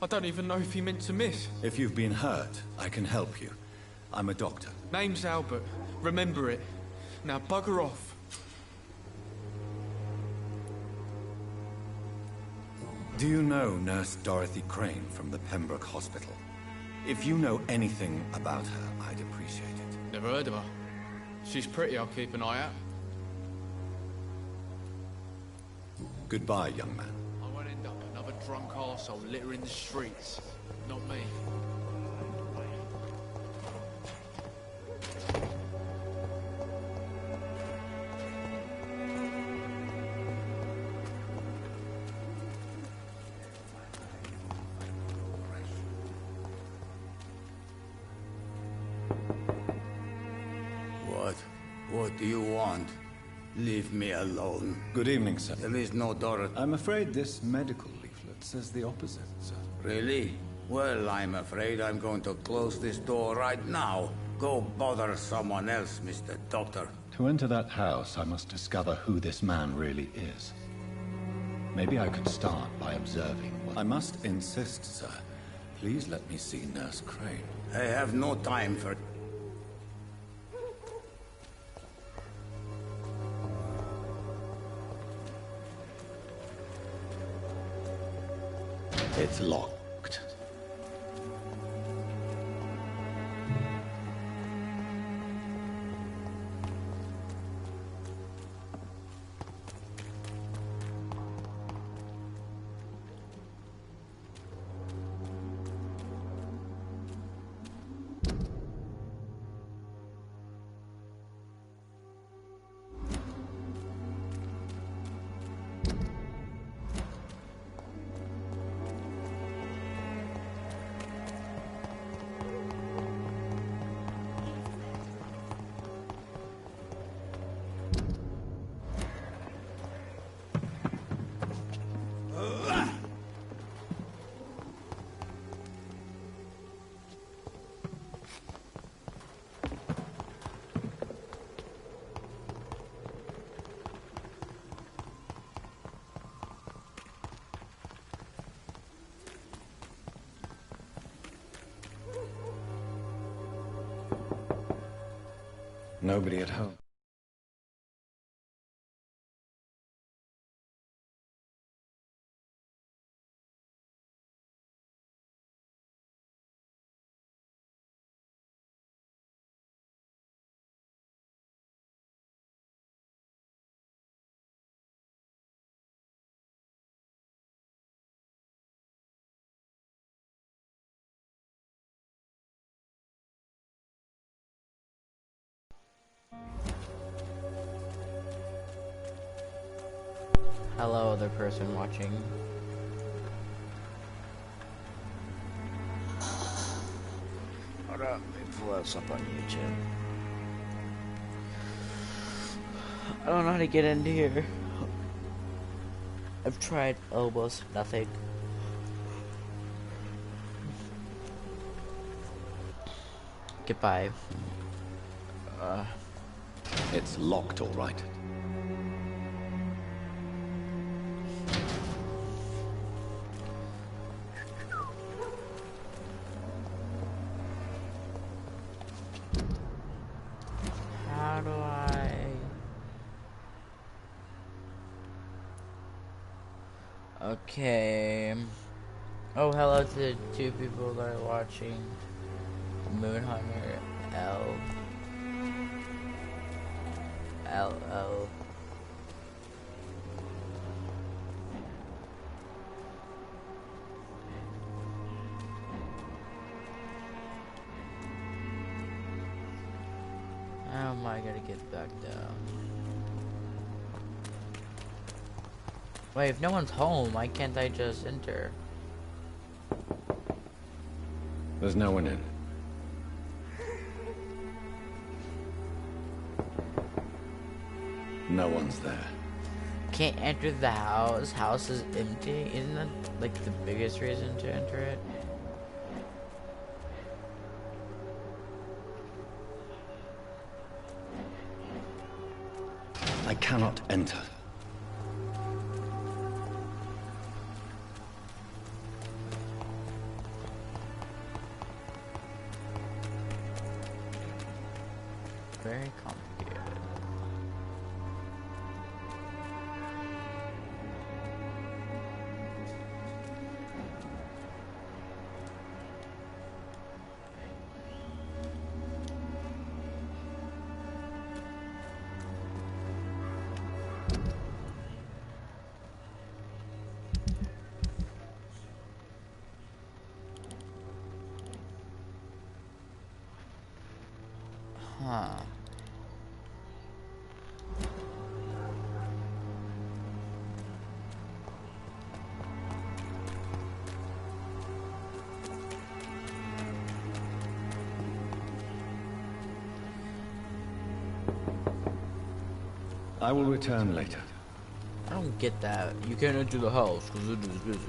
I don't even know if he meant to miss. If you've been hurt, I can help you. I'm a doctor. Name's Albert. Remember it. Now bugger off. Do you know Nurse Dorothy Crane from the Pembroke Hospital? If you know anything about her, I'd appreciate it. Never heard of her. She's pretty, I'll keep an eye out. Goodbye, young man. I won't end up another another drunk arsehole littering the streets. Not me. What do you want? Leave me alone. Good evening, sir. There is no Dorothy. I'm afraid this medical leaflet says the opposite, sir. Really? Well, I'm afraid I'm going to close this door right now. Go bother someone else, Mr. Doctor. To enter that house, I must discover who this man really is. Maybe I could start by observing what... I must insist, sir. Please let me see Nurse Crane. I have no time for... It's locked. Nobody at home. Hello, other person watching. Hold up, let me pull else up on YouTube. I don't know how to get into here. I've tried almost nothing. Goodbye. It's locked, all right. How do I... Okay. Oh, hello to the two people that are watching. Moonhunter L. How am I gonna get back down? Wait, if no one's home, why can't I just enter? There's no one in. No one's there. Can't enter the house. House is empty. Isn't that like the biggest reason to enter it? I cannot enter. Very complicated. Huh. I will return later. I don't get that. You can't enter the house because it is busy.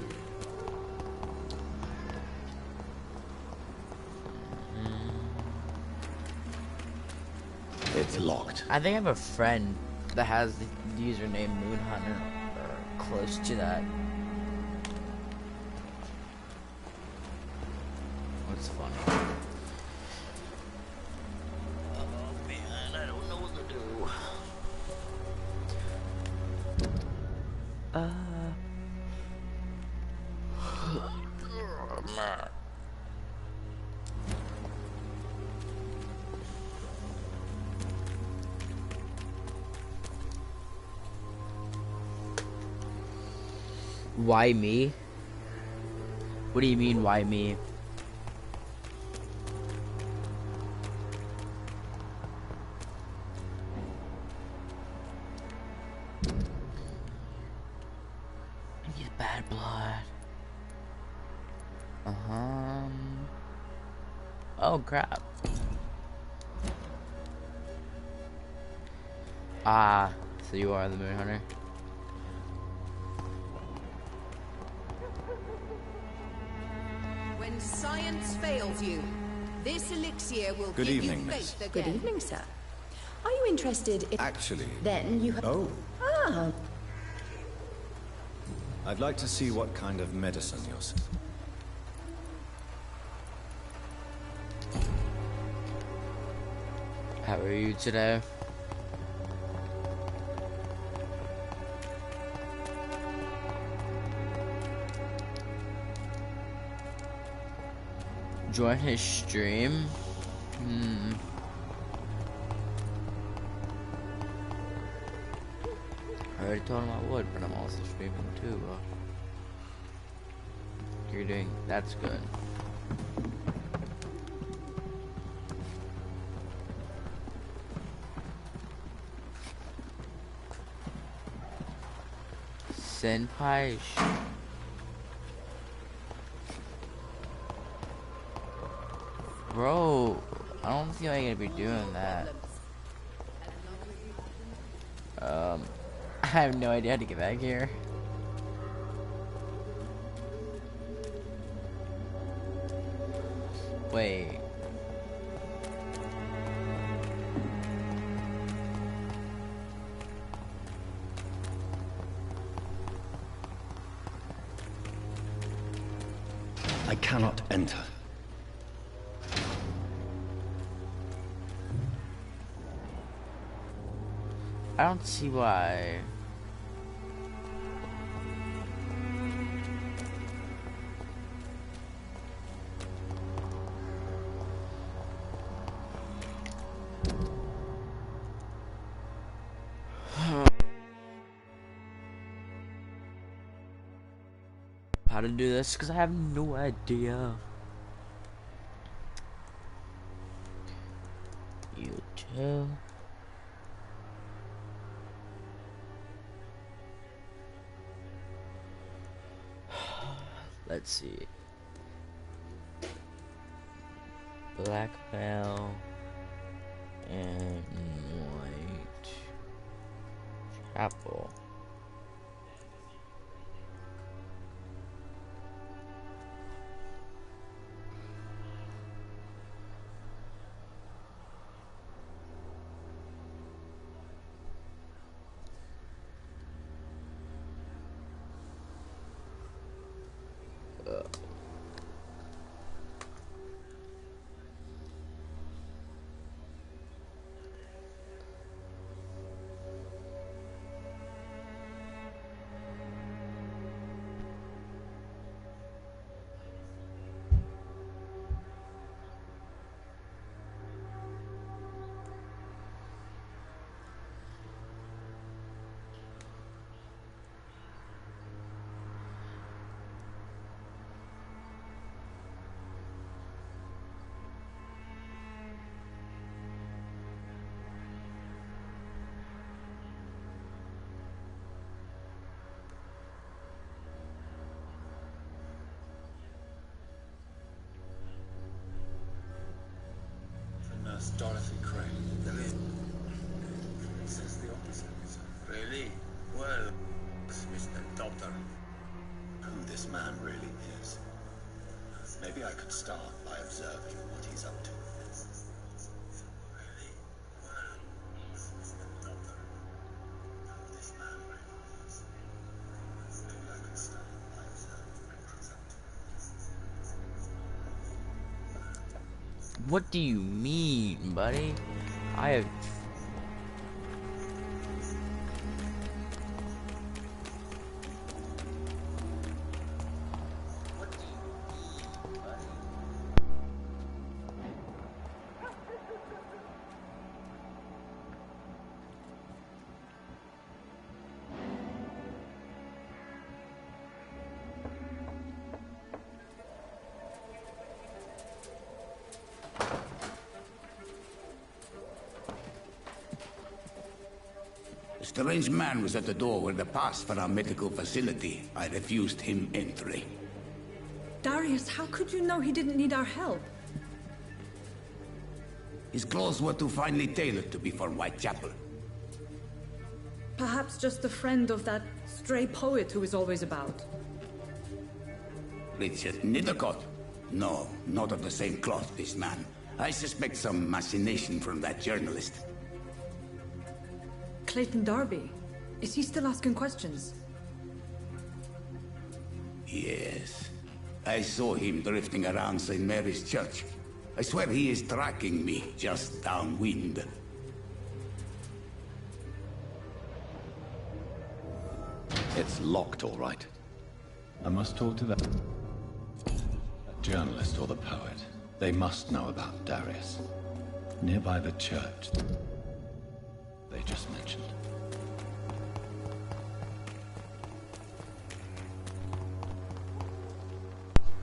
It's locked. I think I have a friend that has the username Moonhunter or close to that. What's funny? Oh man, I don't know what to do. Why me? What do you mean, why me? He's bad blood. Oh crap. Ah, so you are the Moon Hunter. When science fails you, this elixir will Good give evening, you miss. faith Good again. evening, sir. Are you interested in... Actually... Then you have... Oh. Ah. I'd like to see what kind of medicine you're... How are you today? Join his stream? I already told him I would, but I'm also streaming too. You're doing... That's good. Senpai. Bro, I don't feel like I'm gonna be doing that. I have no idea how to get back here. Wait. I cannot enter. I don't see why. How to do this, because I have no idea. You too. Let's see. Blackmail and White Chapel. Dorothy Crane. It says the opposite. Really? Well, Mr. Doctor. Who this man really is. Maybe I could start by observing what he's up to. Really? Well, Mr. Doctor. Who this man really is. Maybe I could start by observing what he's up to. What do you mean, buddy? I have... A strange man was at the door with a pass for our medical facility. I refused him entry. Darius, how could you know he didn't need our help? His clothes were too finely tailored to be for Whitechapel. Perhaps just a friend of that stray poet who is always about. Richard Nithercott? No, not of the same cloth, this man. I suspect some machination from that journalist. Clayton Darby. Is he still asking questions? Yes. I saw him drifting around St. Mary's Church. I swear he is tracking me just downwind. It's locked, all right. I must talk to that journalist or the poet. They must know about Darius. Nearby the church they just mentioned.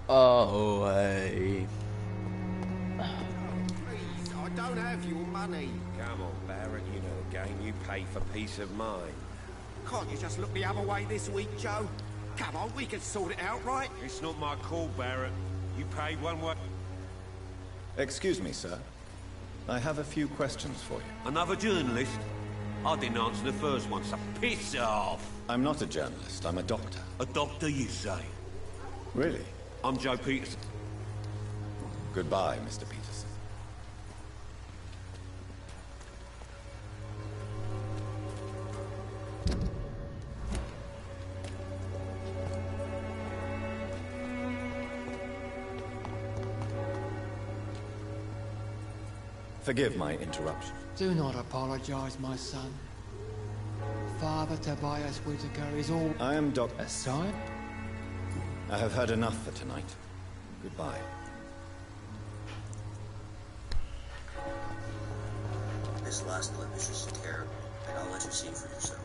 Oh, hey. Please, I don't have your money. Come on, Barrett, you know the game. You pay for peace of mind. Can't you just look the other way this week, Joe? Come on, we can sort it out, right? It's not my call, Barrett. You pay one way. Excuse me, sir. I have a few questions for you. Another journalist? I didn't answer the first one, so piss off! I'm not a journalist, I'm a doctor. A doctor, you say? Really? I'm Joe Peterson. Goodbye, Mr. Peterson. Forgive my interruption. Do not apologize, my son. Father Tobias Whitaker is all... I am Dr. Aside? I have heard enough for tonight. Goodbye. This last lip is just terrible, and I'll let you see for yourself.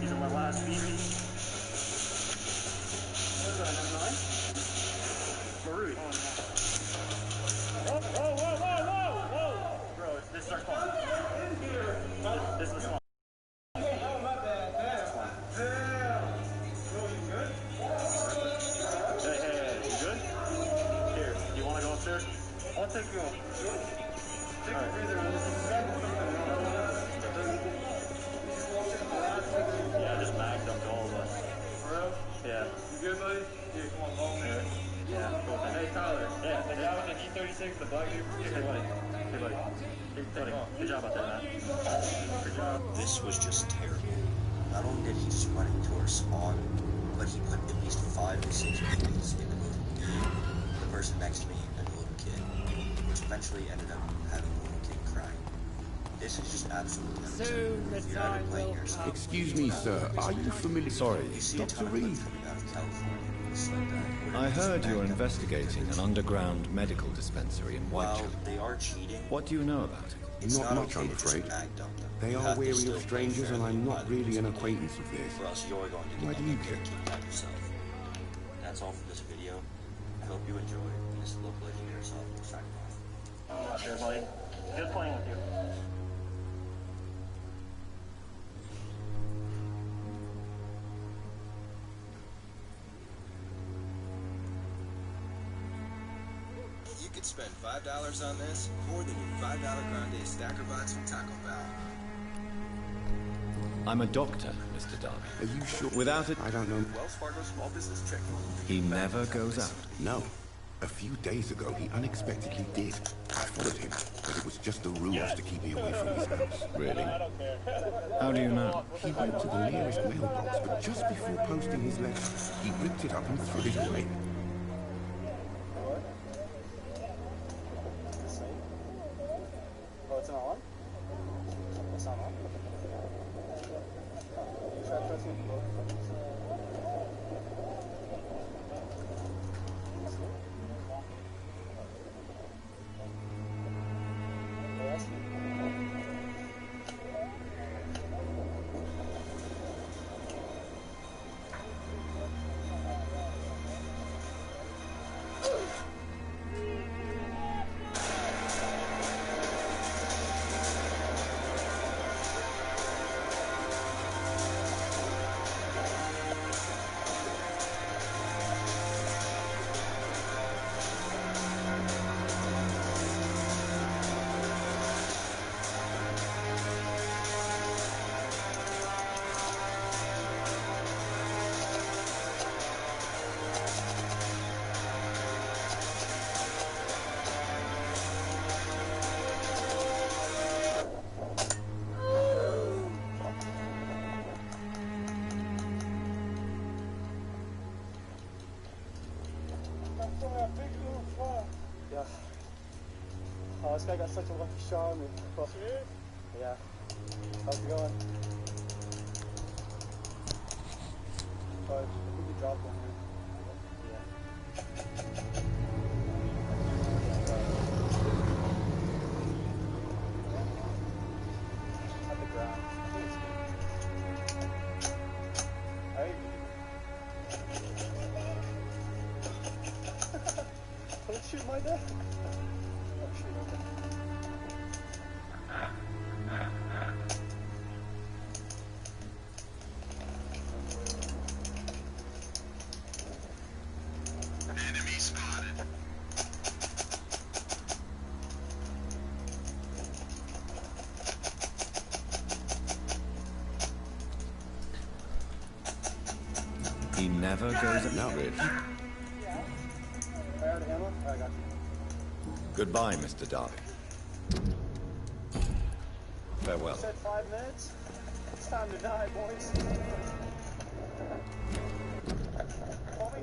These are my last BBs. Maroon. Whoa, whoa, whoa, whoa, whoa, whoa! Bro, this is our spawn. This is the spawn. Hey, you good? Here, you want to go upstairs? I'll take you up. Take a breather. Yeah, just bagged up to all of us. For real? Yeah. You good, buddy? Here, come on, long man. Yeah, go with that. Hey, Tyler. Yeah, is that with the E36, the bug here? Hey, buddy. Hey, buddy. Hey, buddy. Good job out there, man. Good job. This was just terrible. Not only did he just run into our spawn, but he put at least 5 to 6 babies in the movie. The person next to me and a little kid, which eventually ended up having the little kid crying. This is just absolutely unacceptable. If you're ever playing yourself, Excuse me, sir. Are you familiar? Sorry, you see a ton of them coming out of California. It's like that. I heard you're investigating an underground medical dispensary in Whitechapel. Well, they are cheating. What do you know about it? It's Not much, okay I'm to just afraid. mag dump them. They You are have to wary still of play strangers, and fairly I'm by not the really an rules, acquaintance of theirs. or else you're going to Why do you care? kidnap yourself. That's all for this video. I hope you enjoy. This is local engineer software signing off. Out there, buddy. Good playing with you. could spend $5 on this, more than your $5 grande stacker box from Taco Bell. I'm a doctor, Mr. Darby. Are you sure? Without it, I don't know. Wells Fargo small business check. he never goes out. No. A few days ago, he unexpectedly did. I followed him, but it was just a ruse to keep me away from his house. Really? How do you know? He went to the nearest mailbox, but just before posting his letter, he ripped it up and threw it away. Oh, it's not on? It's not on? Try pressing both. Yeah. Oh, this guy got such a lucky shot on me. Yeah. How's it going? I think he dropped one here. At the ground. Don't shoot my dad. Oh, shoot, okay. Enemy spotted. He never goes out. No, really. I out of ammo? I got you. Goodbye, Mr. Darby. Farewell. You said 5 minutes? It's time to die, boys. Call me.